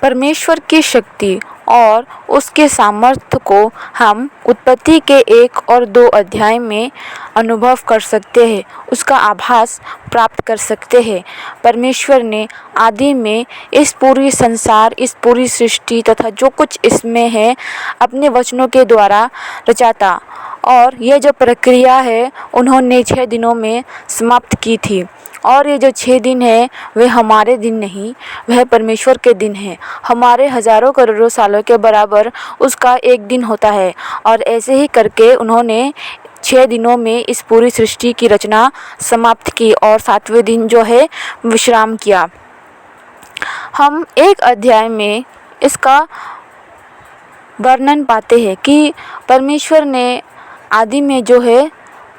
परमेश्वर की शक्ति और उसके सामर्थ्य को हम उत्पत्ति के 1 और 2 अध्याय में अनुभव कर सकते हैं, उसका आभास प्राप्त कर सकते हैं। परमेश्वर ने आदि में इस पूरी संसार, इस पूरी सृष्टि तथा जो कुछ इसमें है अपने वचनों के द्वारा रचा था, और यह जो प्रक्रिया है उन्होंने 6 दिनों में समाप्त की थी। और ये जो 6 दिन है वे हमारे दिन नहीं, वह परमेश्वर के दिन है। हमारे हज़ारों करोड़ों सालों के बराबर उसका एक दिन होता है। और ऐसे ही करके उन्होंने 6 दिनों में इस पूरी सृष्टि की रचना समाप्त की और 7वें दिन जो है विश्राम किया। हम 1 अध्याय में इसका वर्णन पाते हैं कि परमेश्वर ने आदि में जो है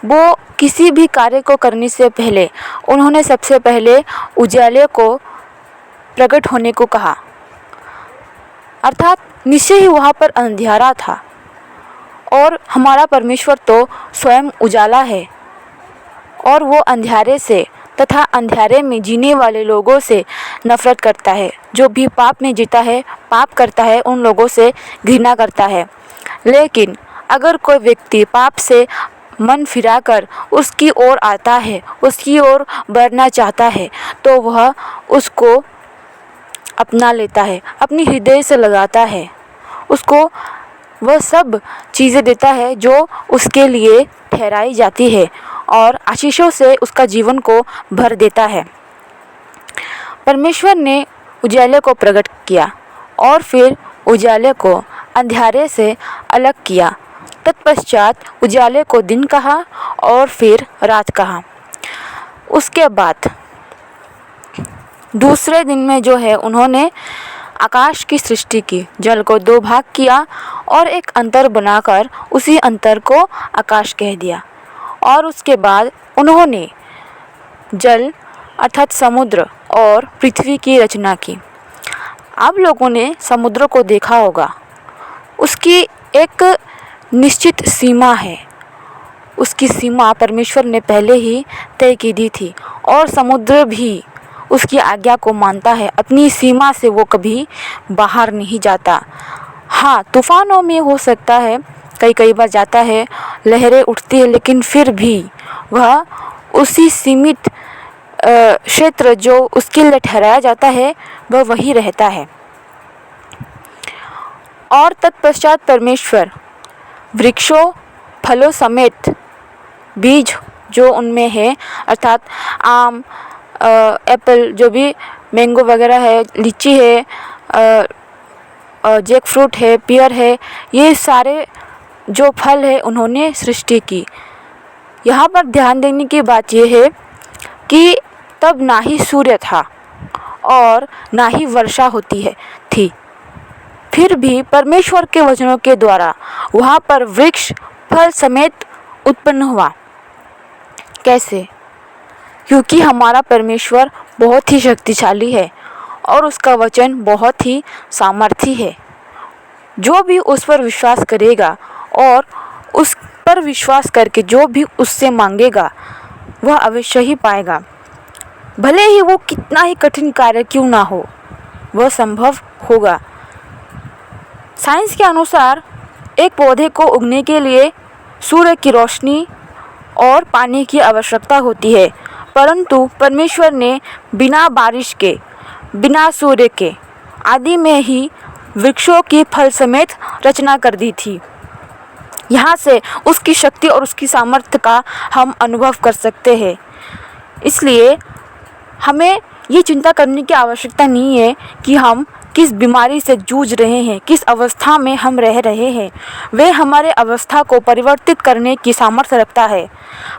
वो किसी भी कार्य को करने से पहले उन्होंने सबसे पहले उजाले को प्रकट होने को कहा, अर्थात निश्चय ही वहाँ पर अंधियारा था। और हमारा परमेश्वर तो स्वयं उजाला है और वो अंधियारे से तथा अंधियारे में जीने वाले लोगों से नफरत करता है। जो भी पाप में जीता है, पाप करता है, उन लोगों से घृणा करता है। लेकिन अगर कोई व्यक्ति पाप से मन फिराकर उसकी ओर आता है, उसकी ओर बढ़ना चाहता है, तो वह उसको अपना लेता है, अपनी हृदय से लगाता है, उसको वह सब चीज़ें देता है जो उसके लिए ठहराई जाती है और आशीषों से उसका जीवन को भर देता है। परमेश्वर ने उजाले को प्रकट किया और फिर उजाले को अंधियारे से अलग किया। तत्पश्चात उजाले को दिन कहा और फिर रात कहा। उसके बाद दूसरे दिन में जो है उन्होंने आकाश की सृष्टि की, जल को 2 भाग किया और एक अंतर बनाकर उसी अंतर को आकाश कह दिया। और उसके बाद उन्होंने जल अर्थात समुद्र और पृथ्वी की रचना की। आप लोगों ने समुद्र को देखा होगा, उसकी एक निश्चित सीमा है, उसकी सीमा परमेश्वर ने पहले ही तय की दी थी और समुद्र भी उसकी आज्ञा को मानता है। अपनी सीमा से वो कभी बाहर नहीं जाता। हाँ, तूफानों में हो सकता है कई बार जाता है, लहरें उठती है, लेकिन फिर भी वह उसी सीमित क्षेत्र जो उसके लिए ठहराया जाता है वह वही रहता है। और तत्पश्चात परमेश्वर वृक्षों, फलों समेत बीज जो उनमें है, अर्थात आम, एप्पल, जो भी मैंगो वगैरह है, लीची है, जैक फ्रूट है, पियर है, ये सारे जो फल है उन्होंने सृष्टि की। यहाँ पर ध्यान देने की बात यह है कि तब ना ही सूर्य था और ना ही वर्षा होती थी। फिर भी परमेश्वर के वचनों के द्वारा वहाँ पर वृक्ष फल समेत उत्पन्न हुआ। कैसे? क्योंकि हमारा परमेश्वर बहुत ही शक्तिशाली है और उसका वचन बहुत ही सामर्थी है। जो भी उस पर विश्वास करेगा और उस पर विश्वास करके जो भी उससे मांगेगा वह अवश्य ही पाएगा। भले ही वो कितना ही कठिन कार्य क्यों ना हो, वह संभव होगा। साइंस के अनुसार एक पौधे को उगने के लिए सूर्य की रोशनी और पानी की आवश्यकता होती है, परंतु परमेश्वर ने बिना बारिश के, बिना सूर्य के आदि में ही वृक्षों की फल समेत रचना कर दी थी। यहाँ से उसकी शक्ति और उसकी सामर्थ्य का हम अनुभव कर सकते हैं। इसलिए हमें ये चिंता करने की आवश्यकता नहीं है कि हम किस बीमारी से जूझ रहे हैं, किस अवस्था में हम रह रहे हैं। वे हमारे अवस्था को परिवर्तित करने की सामर्थ्य रखता है,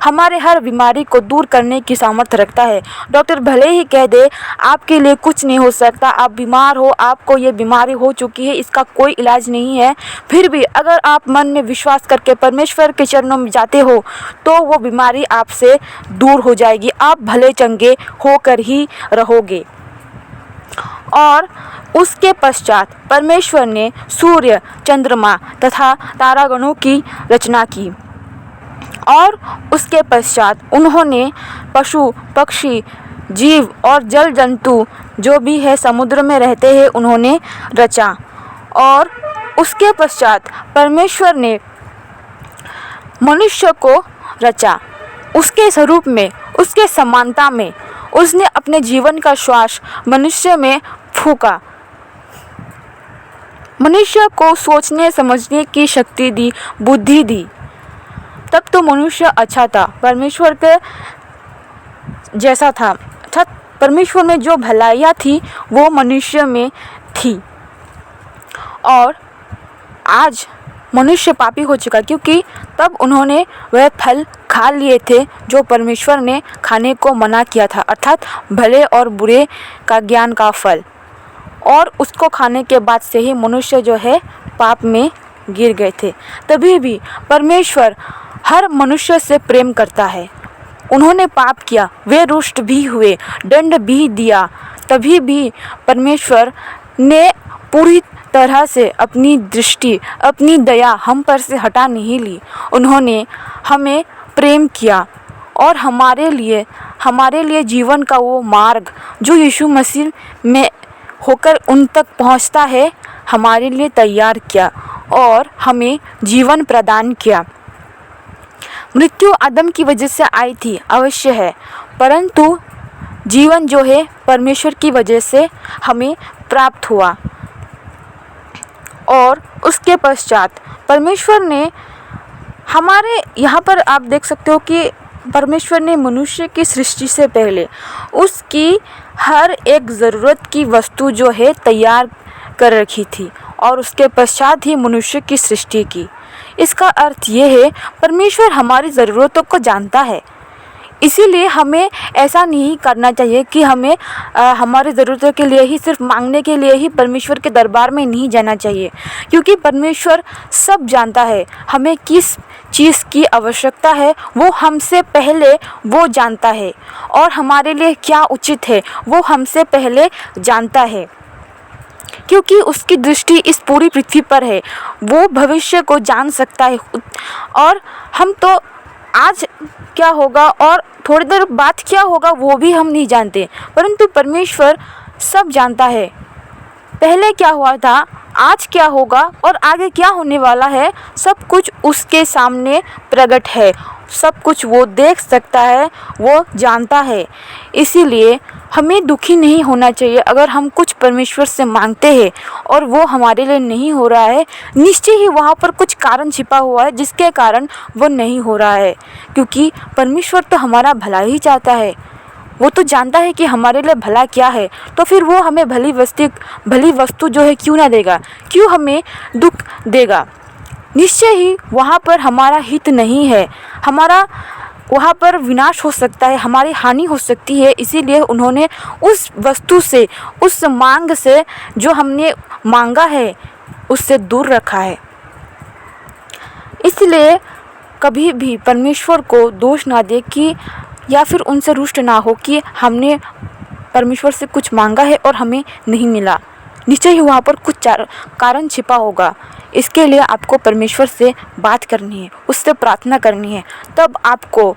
हमारे हर बीमारी को दूर करने की सामर्थ्य रखता है। डॉक्टर भले ही कह दे आपके लिए कुछ नहीं हो सकता, आप बीमार हो, आपको ये बीमारी हो चुकी है, इसका कोई इलाज नहीं है, फिर भी अगर आप मन में विश्वास करके परमेश्वर के चरणों में जाते हो तो वो बीमारी आपसे दूर हो जाएगी, आप भले चंगे होकर ही रहोगे। और उसके पश्चात परमेश्वर ने सूर्य, चंद्रमा तथा तारागणों की रचना की। और उसके पश्चात उन्होंने पशु, पक्षी, जीव और जल जंतु जो भी है समुद्र में रहते हैं उन्होंने रचा। और उसके पश्चात परमेश्वर ने मनुष्य को रचा उसके स्वरूप में, उसके समानता में। उसने अपने जीवन का श्वास मनुष्य में फूंका, मनुष्य को सोचने समझने की शक्ति दी, बुद्धि दी। तब तो मनुष्य अच्छा था, परमेश्वर के जैसा था, अर्थात परमेश्वर में जो भलाइयाँ थी वो मनुष्य में थी। और आज मनुष्य पापी हो चुका, क्योंकि तब उन्होंने वह फल खा लिए थे जो परमेश्वर ने खाने को मना किया था, अर्थात भले और बुरे का ज्ञान का फल। और उसको खाने के बाद से ही मनुष्य जो है पाप में गिर गए थे। तभी भी परमेश्वर हर मनुष्य से प्रेम करता है। उन्होंने पाप किया, वे रुष्ट भी हुए, दंड भी दिया, तभी भी परमेश्वर ने पूरी तरह से अपनी दृष्टि, अपनी दया हम पर से हटा नहीं ली। उन्होंने हमें प्रेम किया और हमारे लिए जीवन का वो मार्ग जो यीशु मसीह में होकर उन तक पहुंचता है, हमारे लिए तैयार किया और हमें जीवन प्रदान किया। मृत्यु आदम की वजह से आई थी, अवश्य है, परंतु जीवन जो है परमेश्वर की वजह से हमें प्राप्त हुआ। और उसके पश्चात परमेश्वर ने हमारे यहाँ पर आप देख सकते हो कि परमेश्वर ने मनुष्य की सृष्टि से पहले उसकी हर एक ज़रूरत की वस्तु जो है तैयार कर रखी थी और उसके पश्चात ही मनुष्य की सृष्टि की। इसका अर्थ ये है परमेश्वर हमारी ज़रूरतों को जानता है, इसीलिए हमें ऐसा नहीं करना चाहिए कि हमें हमारी ज़रूरतों के लिए ही, सिर्फ मांगने के लिए ही परमेश्वर के दरबार में नहीं जाना चाहिए, क्योंकि परमेश्वर सब जानता है। हमें किस चीज़ की आवश्यकता है वो हमसे पहले वो जानता है, और हमारे लिए क्या उचित है वो हमसे पहले जानता है, क्योंकि उसकी दृष्टि इस पूरी पृथ्वी पर है। वो भविष्य को जान सकता है, और हम तो आज क्या होगा और थोड़ी देर बाद क्या होगा वो भी हम नहीं जानते, परंतु परमेश्वर सब जानता है। पहले क्या हुआ था, आज क्या होगा और आगे क्या होने वाला है, सब कुछ उसके सामने प्रकट है। सब कुछ वो देख सकता है, वो जानता है। इसीलिए हमें दुखी नहीं होना चाहिए अगर हम कुछ परमेश्वर से मांगते हैं और वो हमारे लिए नहीं हो रहा है। निश्चय ही वहाँ पर कुछ कारण छिपा हुआ है जिसके कारण वो नहीं हो रहा है, क्योंकि परमेश्वर तो हमारा भला ही चाहता है। वो तो जानता है कि हमारे लिए भला क्या है, तो फिर वो हमें भली वस्तु जो है क्यों ना देगा, क्यों हमें दुख देगा। निश्चय ही वहाँ पर हमारा हित नहीं है, हमारा वहाँ पर विनाश हो सकता है, हमारी हानि हो सकती है। इसीलिए उन्होंने उस वस्तु से, उस मांग से जो हमने मांगा है उससे दूर रखा है। इसलिए कभी भी परमेश्वर को दोष ना दे कि, या फिर उनसे रुष्ट ना हो कि हमने परमेश्वर से कुछ मांगा है और हमें नहीं मिला। निश्चय ही वहाँ पर कुछ कारण छिपा होगा। इसके लिए आपको परमेश्वर से बात करनी है, उससे प्रार्थना करनी है, तब आपको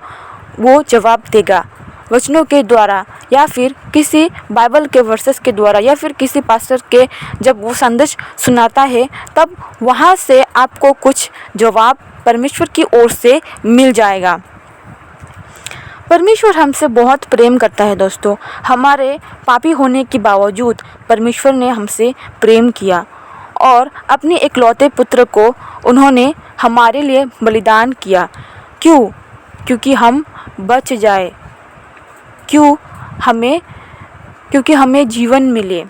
वो जवाब देगा, वचनों के द्वारा या फिर किसी बाइबल के वर्सेस के द्वारा या फिर किसी पास्टर के जब वो संदेश सुनाता है तब वहाँ से आपको कुछ जवाब परमेश्वर की ओर से मिल जाएगा। परमेश्वर हमसे बहुत प्रेम करता है दोस्तों। हमारे पापी होने के बावजूद परमेश्वर ने हमसे प्रेम किया और अपने इकलौते पुत्र को उन्होंने हमारे लिए बलिदान किया। क्यों? क्योंकि हम बच जाए, क्योंकि हमें जीवन मिले।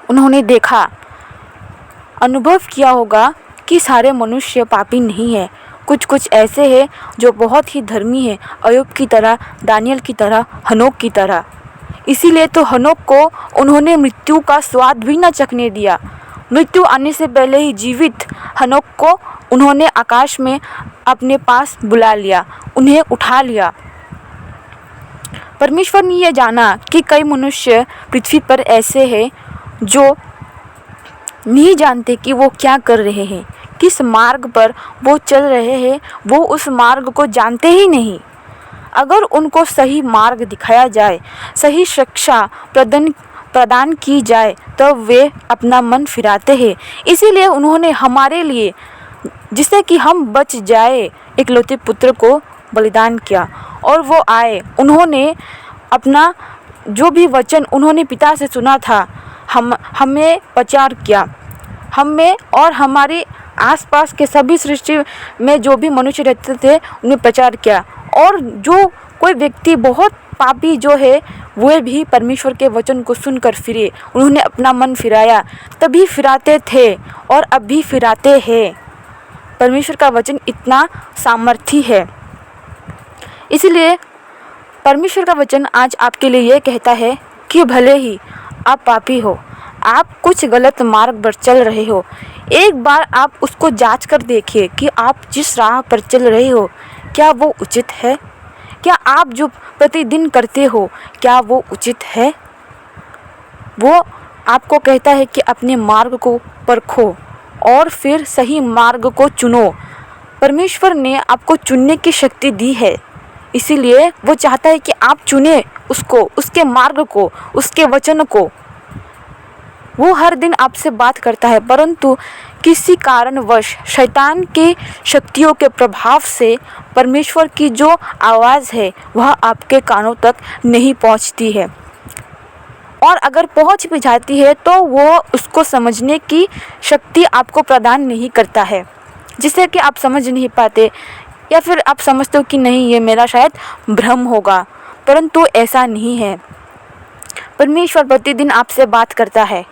उन्होंने देखा, अनुभव किया होगा कि सारे मनुष्य पापी नहीं है, कुछ ऐसे हैं जो बहुत ही धर्मी हैं, अय्यूब की तरह, दानियल की तरह, हनोक की तरह। इसीलिए तो हनोक को उन्होंने मृत्यु का स्वाद भी न चखने दिया। मृत्यु आने से पहले ही जीवित हनोक को उन्होंने आकाश में अपने पास बुला लिया, उन्हें उठा लिया। परमेश्वर ने यह जाना कि कई मनुष्य पृथ्वी पर ऐसे हैं जो नहीं जानते कि वो क्या कर रहे हैं, किस मार्ग पर वो चल रहे हैं, वो उस मार्ग को जानते ही नहीं। अगर उनको सही मार्ग दिखाया जाए, सही शिक्षा प्रदान की जाए तो वे अपना मन फिराते हैं। इसीलिए उन्होंने हमारे लिए, जिससे कि हम बच जाए, इकलौते पुत्र को बलिदान किया। और वो आए, उन्होंने अपना जो भी वचन उन्होंने पिता से सुना था हमें प्रचार किया, हमें और हमारे आसपास के सभी सृष्टि में जो भी मनुष्य रहते थे उन्हें प्रचार किया। और जो कोई व्यक्ति बहुत पापी जो है वे भी परमेश्वर के वचन को सुनकर फिरे, उन्होंने अपना मन फिराया, तभी फिराते थे और अब भी फिराते हैं। परमेश्वर का वचन इतना सामर्थी है। इसलिए परमेश्वर का वचन आज आपके लिए ये कहता है कि भले ही आप पापी हो, आप कुछ गलत मार्ग पर चल रहे हो, एक बार आप उसको जांच कर देखिए कि आप जिस राह पर चल रहे हो क्या वो उचित है, क्या आप जो प्रतिदिन करते हो क्या वो उचित है। वो आपको कहता है कि अपने मार्ग को परखो और फिर सही मार्ग को चुनो। परमेश्वर ने आपको चुनने की शक्ति दी है, इसीलिए वो चाहता है कि आप चुने उसको, उसके मार्ग को, उसके वचन को। वो हर दिन आपसे बात करता है, परंतु किसी कारणवश शैतान की शक्तियों के प्रभाव से परमेश्वर की जो आवाज़ है वह आपके कानों तक नहीं पहुंचती है। और अगर पहुंच भी जाती है तो वो उसको समझने की शक्ति आपको प्रदान नहीं करता है, जिससे कि आप समझ नहीं पाते, या फिर आप समझते हो कि नहीं ये मेरा शायद भ्रम होगा, परंतु ऐसा नहीं है। परमेश्वर प्रतिदिन आपसे बात करता है।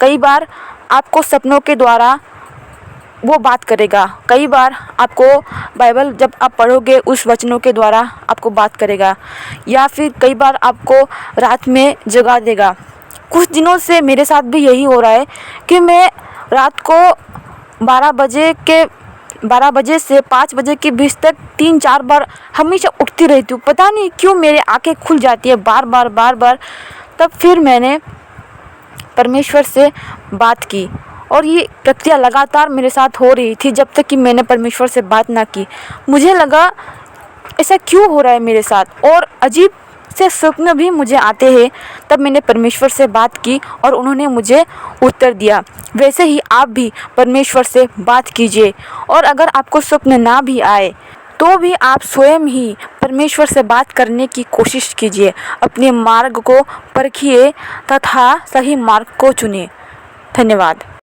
कई बार आपको सपनों के द्वारा वो बात करेगा, कई बार आपको बाइबल जब आप पढ़ोगे उस वचनों के द्वारा आपको बात करेगा, या फिर कई बार आपको रात में जगा देगा। कुछ दिनों से मेरे साथ भी यही हो रहा है कि मैं रात को 12 बजे से 5 बजे के बीच तक 3-4 बार हमेशा उठती रहती हूँ। पता नहीं क्यों मेरे आंखें खुल जाती है बार बार। तब फिर मैंने परमेश्वर से बात की और ये प्रक्रिया लगातार मेरे साथ हो रही थी जब तक कि मैंने परमेश्वर से बात ना की। मुझे लगा ऐसा क्यों हो रहा है मेरे साथ, और अजीब से स्वप्न भी मुझे आते हैं। तब मैंने परमेश्वर से बात की और उन्होंने मुझे उत्तर दिया। वैसे ही आप भी परमेश्वर से बात कीजिए, और अगर आपको स्वप्न ना भी आए तो भी आप स्वयं ही परमेश्वर से बात करने की कोशिश कीजिए। अपने मार्ग को परखिए तथा सही मार्ग को चुनिए। धन्यवाद।